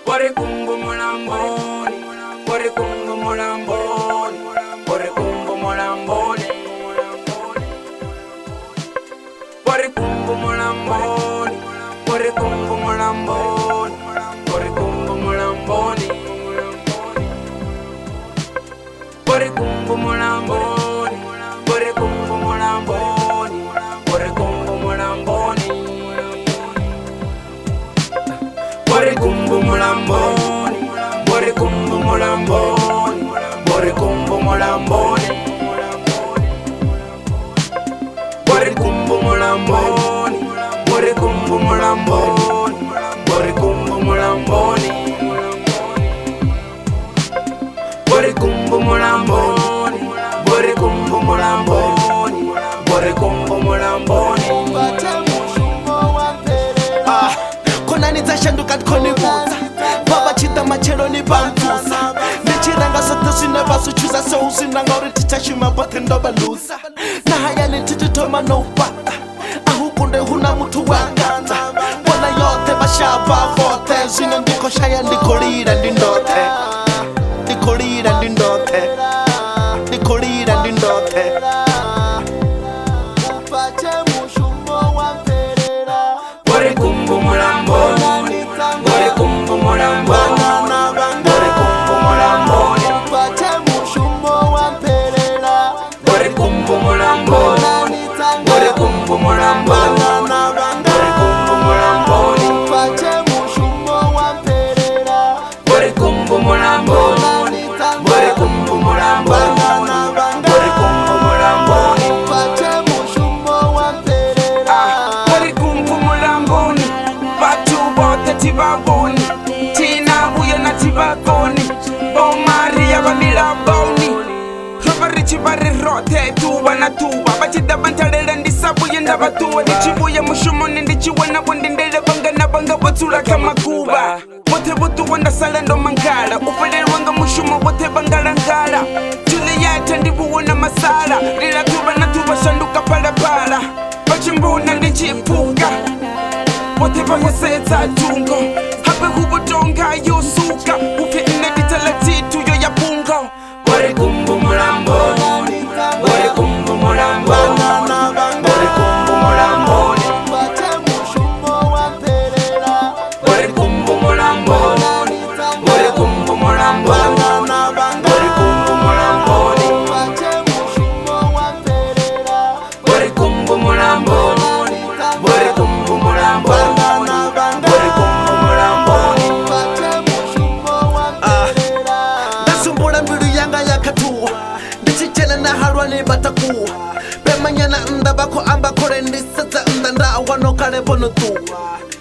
Bore kumbu mulamboni, bore kumbu mulamboni, bore kumbu mulamboni, bore kumbu mulamboni, bore kumbu mulamboni, bore kumbu mulamboni, bore kumbu mulamboni, bore kumbu mulamboni, bore kumbu mulamboni, bore kumbu mulamboni, bore kumbu mulamboni, bore kumbu mulamboni, bore kumbu mulamboni, bore kumbu mulamboni, bore kumbu mulamboni, bore kumbu mulamboni, bore kumbu mulamboni, bore kumbu mulamboni. Kona nizashanduka konivuza baba chita machero ni bampusa nichiranga sote sina basuchuza so usinanga uri tichashima bote ndoba lusa na haya ni tititoma no upata ahukunde huna mtu waganza wana yote bashaba vote zino ndiko shaya ndikolira ndindote ndikolira ndindote ndikolira ndindote Bore kumbu mulamboni, bore kumbu mulamboni, bore kumbu mulamboni, bore kumbu mulamboni, bore kumbu mulamboni, bore kumbu mulamboni, bore kumbu mulamboni, bore kumbu mulamboni, bore kumbu mulamboni. Bore kumbu mulamboni, batu bote tibaboni, tina buya na tibakoni, bo Maria babila boni, robari chibari rote tuba na tuba, bachida bantalele ndisabuye ndabatuwa, ndichibuye mushumoni ndichiwana bundi ndele banga na banga botula kama kuba, bote botu wanda salendo mangala, ufele wanga mushumo bote bangala ngala, Julieta ndibuwana masala, lila tuba na tuba shanduka pala pala, bachimbuna ndichipuka, bote bahosetsa tungo, hape hubutonga yosuka, ufe ineditala titu yo ya bungo. Bore kumbu mulamboni, bore kumbu mulamboni, bore kumbu mulamboni, bore kumbu mulamboni, bore kumbu mulamboni, bore kumbu mulamboni, bore kumbu mulamboni, bore kumbu mulamboni, bore kumbu mulamboni. ndasumbula mbilu yanga yakatuwa ndichichela na halwa ni batakuwa bemanyana nda bako amba kore ndisatsa nda nda wano kale bono tuwa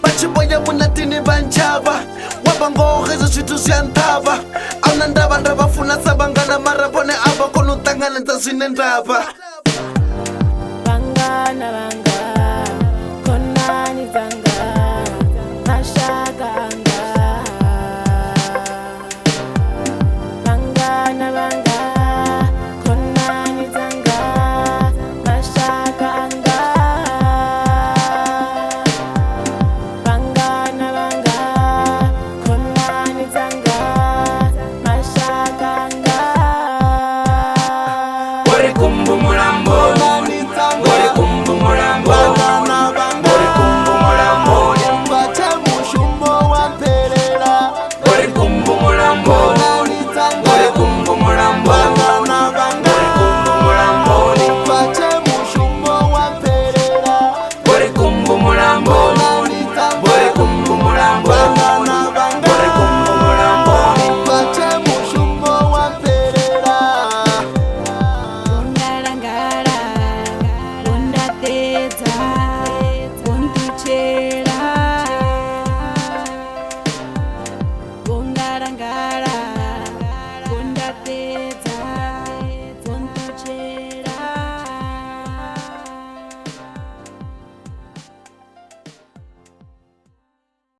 bachiboye munatini banchava wabangohezo switu syantava auna ndava ndavafuna sabangana marabone ava konutangana ndzaswine ndava Bangana banga, konani banga, mashaka anga. Bangana banga, konani banga, mashaka anga. Bangana banga, konani banga, mashaka anga. Bore kumbu mulamboni, bore kumbu mulamboni, bore kumbu mulamboni, bore kumbu mulamboni, bore kumbu mulamboni.